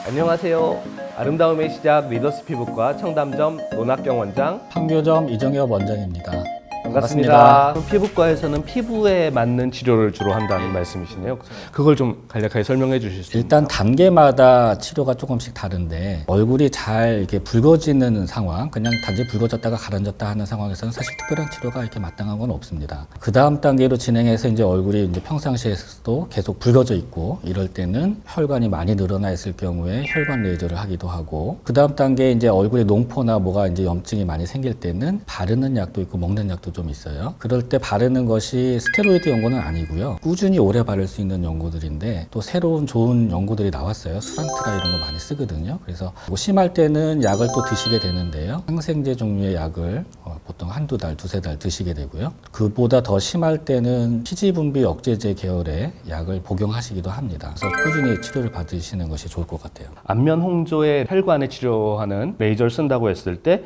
안녕하세요. 아름다움의 시작 리더스 피부과 청담점 노낙경 원장 판교점 이정엽 원장입니다. 반갑습니다. 피부과에서는 피부에 맞는 치료를 주로 한다는 말씀이시네요. 그걸 좀 간략하게 설명해 주실 수 있나요? 일단 단계마다 치료가 조금씩 다른데 얼굴이 잘 이렇게 붉어지는 상황, 그냥 단지 붉어졌다가 가라앉았다 하는 상황에서는 사실 특별한 치료가 이렇게 마땅한 건 없습니다. 그 다음 단계로 진행해서 이제 얼굴이 이제 평상시에서도 계속 붉어져 있고 이럴 때는 혈관이 많이 늘어나 있을 경우에 혈관 레이저를 하기도 하고 그 다음 단계에 이제 얼굴에 농포나 뭐가 이제 염증이 많이 생길 때는 바르는 약도 있고 먹는 약도 좀 있어요. 그럴 때 바르는 것이 스테로이드 연고는 아니고요. 꾸준히 오래 바를 수 있는 연고들인데 또 새로운 좋은 연고들이 나왔어요. 수란트라 이런 거 많이 쓰거든요. 그래서 심할 때는 약을 또 드시게 되는데요. 항생제 종류의 약을 보통 한두 달, 두세 달 드시게 되고요. 그보다 더 심할 때는 피지분비 억제제 계열의 약을 복용하시기도 합니다. 그래서 꾸준히 치료를 받으시는 것이 좋을 것 같아요. 안면 홍조에 혈관에 치료하는 레이저를 쓴다고 했을 때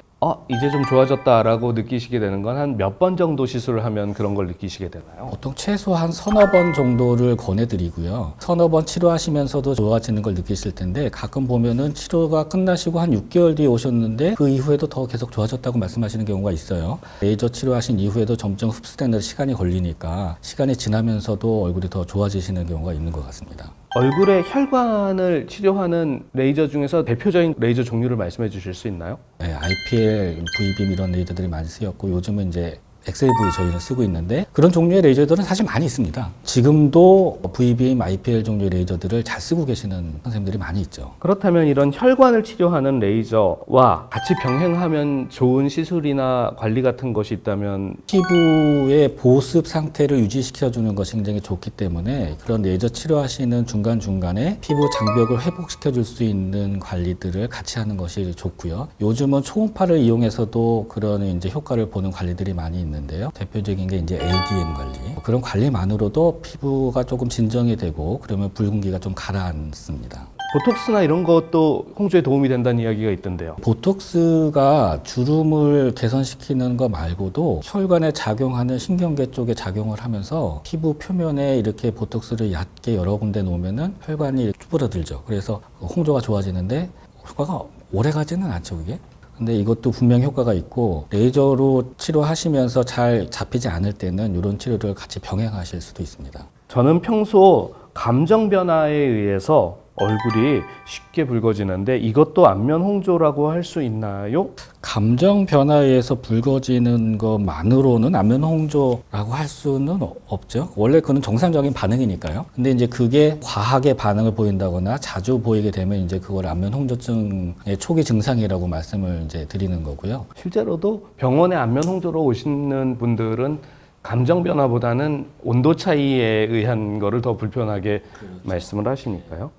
이제 좀 좋아졌다라고 느끼시게 되는 건 한 몇 번 정도 시술을 하면 그런 걸 느끼시게 되나요? 보통 최소한 서너 번 정도를 권해드리고요. 서너 번 치료하시면서도 좋아지는 걸 느끼실 텐데 가끔 보면은 치료가 끝나시고 한 6개월 뒤에 오셨는데 그 이후에도 더 계속 좋아졌다고 말씀하시는 경우가 있어요. 레이저 치료하신 이후에도 점점 흡수되는 시간이 걸리니까 시간이 지나면서도 얼굴이 더 좋아지시는 경우가 있는 것 같습니다. 얼굴의 혈관을 치료하는 레이저 중에서 대표적인 레이저 종류를 말씀해 주실 수 있나요? 네, IPL, V빔 이런 레이저들이 많이 쓰였고 요즘은 이제 XLV 저희는 쓰고 있는데 그런 종류의 레이저들은 사실 많이 있습니다. 지금도 V빔, IPL 종류의 레이저들을 잘 쓰고 계시는 선생님들이 많이 있죠. 그렇다면 이런 혈관을 치료하는 레이저와 같이 병행하면 좋은 시술이나 관리 같은 것이 있다면 피부의 보습 상태를 유지시켜주는 것이 굉장히 좋기 때문에 그런 레이저 치료하시는 중간중간에 피부 장벽을 회복시켜줄 수 있는 관리들을 같이 하는 것이 좋고요. 요즘은 초음파를 이용해서도 그런 이제 효과를 보는 관리들이 많이 있는데요. 대표적인 게 이제 LDN 관리. 그런 관리만으로도 피부가 조금 진정이 되고 그러면 붉은기가 좀 가라앉습니다. 보톡스나 이런 것도 홍조에 도움이 된다는 이야기가 있던데요. 보톡스가 주름을 개선시키는 것 말고도 혈관에 작용하는 신경계 쪽에 작용을 하면서 피부 표면에 이렇게 보톡스를 얕게 여러 군데 놓으면은 혈관이 쭈그러들죠. 그래서 홍조가 좋아지는데 효과가 오래 가지는 않죠, 그게. 근데 이것도 분명 효과가 있고 레이저로 치료하시면서 잘 잡히지 않을 때는 이런 치료를 같이 병행하실 수도 있습니다. 저는 평소 감정 변화에 의해서 얼굴이 쉽게 붉어지는데 이것도 안면 홍조라고 할 수 있나요? 감정 변화에 의해서 붉어지는 것만으로는 안면 홍조라고 할 수는 없죠. 원래 그는 정상적인 반응이니까요. 근데 이제 그게 과하게 반응을 보인다거나 자주 보이게 되면 이제 그걸 안면 홍조증의 초기 증상이라고 말씀을 이제 드리는 거고요. 실제로도 병원에 안면 홍조로 오시는 분들은 감정 변화보다는 온도 차이에 의한 거를 더 불편하게 말씀을 하시니까요.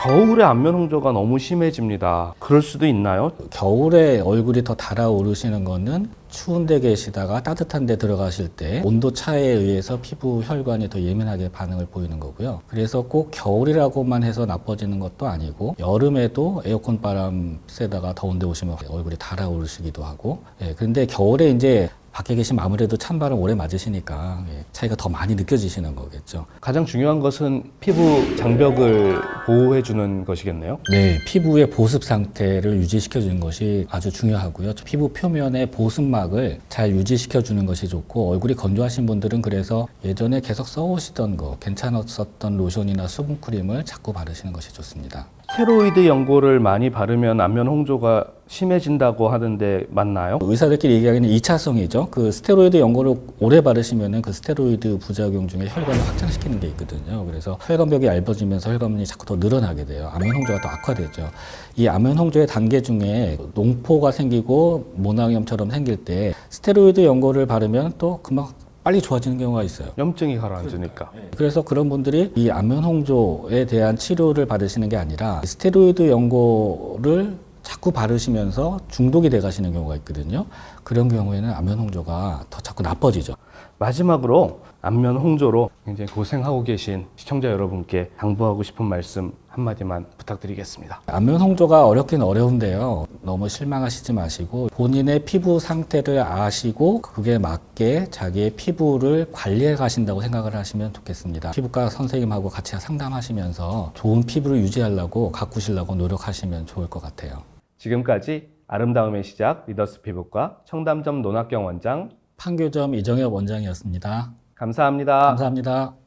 겨울에 안면 홍조가 너무 심해집니다. 그럴 수도 있나요? 겨울에 얼굴이 더 달아오르시는 거는 추운 데 계시다가 따뜻한 데 들어가실 때 온도 차에 의해서 피부 혈관이 더 예민하게 반응을 보이는 거고요. 그래서 꼭 겨울이라고만 해서 나빠지는 것도 아니고 여름에도 에어컨 바람 쐬다가 더운 데 오시면 얼굴이 달아오르시기도 하고 그런데 겨울에 이제 밖에 계시면 아무래도 찬바람 오래 맞으시니까 차이가 더 많이 느껴지시는 거겠죠. 가장 중요한 것은 피부 장벽을 보호해주는 것이겠네요. 네, 피부의 보습 상태를 유지시켜주는 것이 아주 중요하고요. 피부 표면의 보습막을 잘 유지시켜주는 것이 좋고 얼굴이 건조하신 분들은 그래서 예전에 계속 써오시던 거 괜찮았었던 로션이나 수분크림을 자꾸 바르시는 것이 좋습니다. 스테로이드 연고를 많이 바르면 안면 홍조가 심해진다고 하는데 맞나요? 의사들끼리 얘기하기는 2차성이죠. 그 스테로이드 연고를 오래 바르시면은 그 스테로이드 부작용 중에 혈관을 확장시키는 게 있거든요. 그래서 혈관벽이 얇아지면서 혈관이 자꾸 더 늘어나게 돼요. 안면 홍조가 더 악화되죠. 이 안면 홍조의 단계 중에 농포가 생기고 모낭염처럼 생길 때 스테로이드 연고를 바르면 또 금방 빨리 좋아지는 경우가 있어요. 염증이 가라앉으니까. 그래서 그런 분들이 이 안면 홍조에 대한 치료를 받으시는 게 아니라 스테로이드 연고를 자꾸 바르시면서 중독이 돼 가시는 경우가 있거든요. 그런 경우에는 안면 홍조가 더 자꾸 나빠지죠. 마지막으로 안면 홍조로 굉장히 고생하고 계신 시청자 여러분께 당부하고 싶은 말씀 한마디만 부탁드리겠습니다. 안면 홍조가 어렵긴 어려운데요. 너무 실망하시지 마시고 본인의 피부 상태를 아시고 그게 맞게 자기의 피부를 관리해 가신다고 생각을 하시면 좋겠습니다. 피부과 선생님하고 같이 상담하시면서 좋은 피부를 유지하려고 가꾸시려고 노력하시면 좋을 것 같아요. 지금까지 아름다움의 시작 리더스 피부과 청담점 논학경 원장 판교점 이정엽 원장이었습니다. 감사합니다. 감사합니다.